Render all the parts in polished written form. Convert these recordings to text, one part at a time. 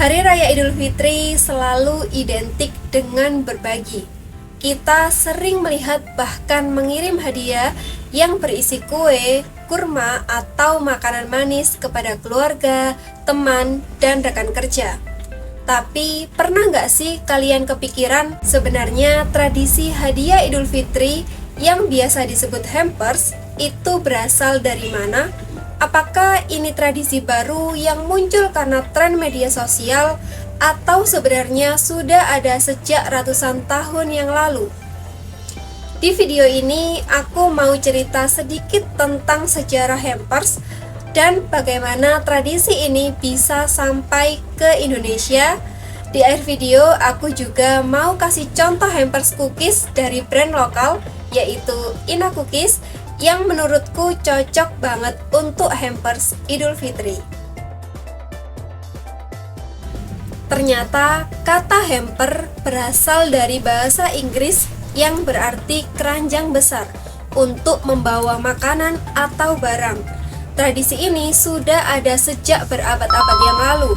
Hari Raya Idul Fitri selalu identik dengan berbagi. Kita sering melihat bahkan mengirim hadiah yang berisi kue, kurma, atau makanan manis kepada keluarga, teman, dan rekan kerja. Tapi pernah nggak sih kalian kepikiran sebenarnya tradisi hadiah Idul Fitri yang biasa disebut hampers itu berasal dari mana? Apakah ini tradisi baru yang muncul karena tren media sosial atau sebenarnya sudah ada sejak ratusan tahun yang lalu? Di video ini aku mau cerita sedikit tentang sejarah hampers dan bagaimana tradisi ini bisa sampai ke Indonesia. Di akhir video aku juga mau kasih contoh hampers cookies dari brand lokal yaitu Ina Cookies yang menurutku cocok banget untuk hampers Idul Fitri. Ternyata kata hamper berasal dari bahasa Inggris yang berarti keranjang besar untuk membawa makanan atau barang. Tradisi ini sudah ada sejak berabad-abad yang lalu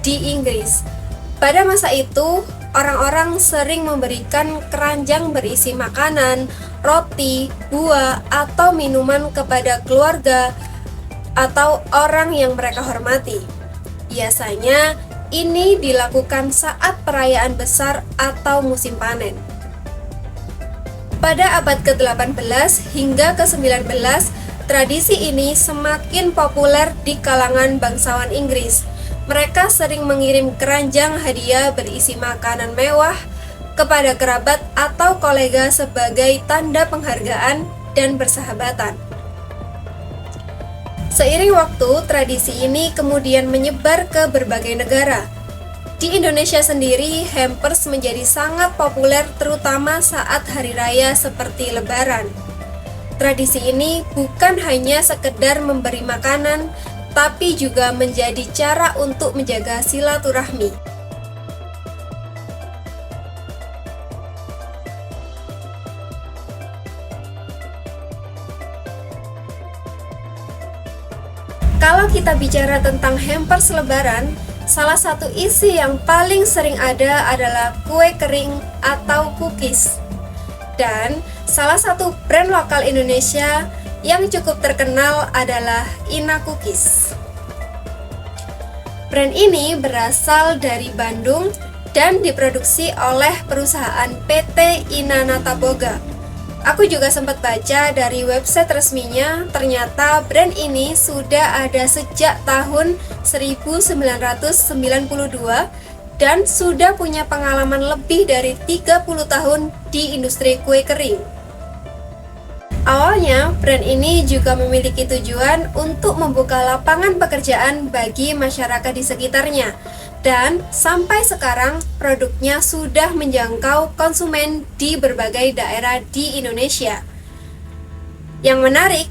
di Inggris. Pada masa itu, orang-orang sering memberikan keranjang berisi makanan, roti, buah, atau minuman kepada keluarga atau orang yang mereka hormati. Biasanya, ini dilakukan saat perayaan besar atau musim panen. Pada abad ke-18 hingga ke-19, tradisi ini semakin populer di kalangan bangsawan Inggris. Mereka sering mengirim keranjang hadiah berisi makanan mewah kepada kerabat atau kolega sebagai tanda penghargaan dan persahabatan. Seiring waktu, tradisi ini kemudian menyebar ke berbagai negara. Di Indonesia sendiri, hampers menjadi sangat populer terutama saat hari raya seperti Lebaran. Tradisi ini bukan hanya sekedar memberi makanan, tapi juga menjadi cara untuk menjaga silaturahmi. Kalau kita bicara tentang hampers Lebaran, salah satu isi yang paling sering ada adalah kue kering atau cookies. Dan salah satu brand lokal Indonesia yang cukup terkenal adalah Ina Cookies. Brand ini berasal dari Bandung dan diproduksi oleh perusahaan PT Ina Nataboga. Aku juga sempat baca dari website resminya, ternyata brand ini sudah ada sejak tahun 1992 dan sudah punya pengalaman lebih dari 30 tahun di industri kue kering. Awalnya, brand ini juga memiliki tujuan untuk membuka lapangan pekerjaan bagi masyarakat di sekitarnya. Dan sampai sekarang, produknya sudah menjangkau konsumen di berbagai daerah di Indonesia. Yang menarik,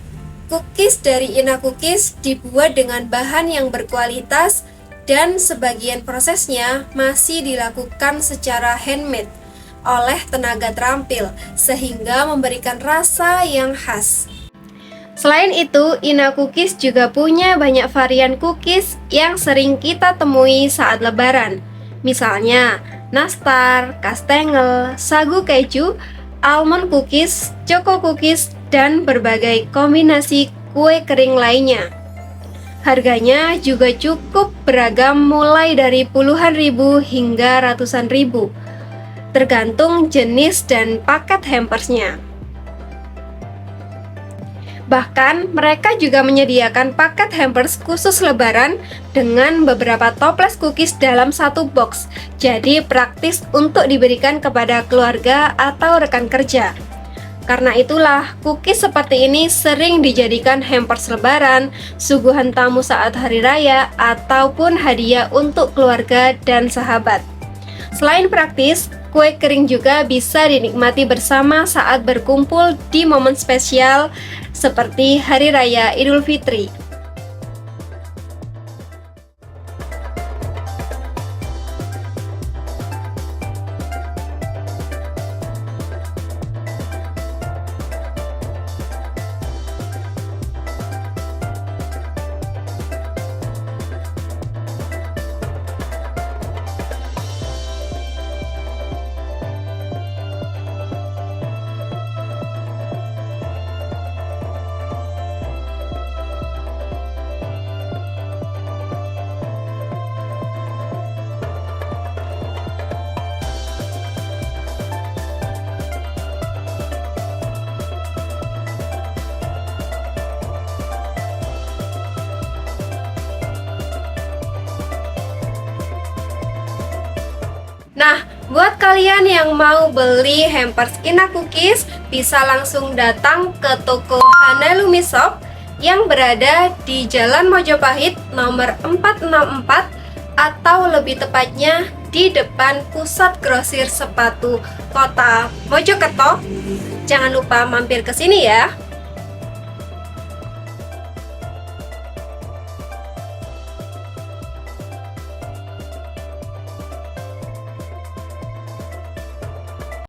cookies dari Ina Cookies dibuat dengan bahan yang berkualitas dan sebagian prosesnya masih dilakukan secara handmade oleh tenaga terampil, sehingga memberikan rasa yang khas. Selain itu, Ina Cookies juga punya banyak varian cookies yang sering kita temui saat Lebaran. Misalnya, nastar, kastengel, sagu keju, almond cookies, choco cookies, dan berbagai kombinasi kue kering lainnya. Harganya juga cukup beragam mulai dari puluhan ribu hingga ratusan ribu, tergantung jenis dan paket hampersnya. Bahkan, mereka juga menyediakan paket hampers khusus Lebaran dengan beberapa toples cookies dalam satu box. Jadi praktis untuk diberikan kepada keluarga atau rekan kerja. Karena itulah, cookies seperti ini sering dijadikan hampers Lebaran, suguhan tamu saat hari raya, ataupun hadiah untuk keluarga dan sahabat. Selain praktis, kue kering juga bisa dinikmati bersama saat berkumpul di momen spesial seperti Hari Raya Idul Fitri. Nah, buat kalian yang mau beli hampers Ina Cookies, bisa langsung datang ke toko Hanalumi Shop yang berada di Jalan Mojopahit nomor 464 atau lebih tepatnya di depan Pusat Grosir Sepatu Kota Mojokerto. Jangan lupa mampir ke sini ya.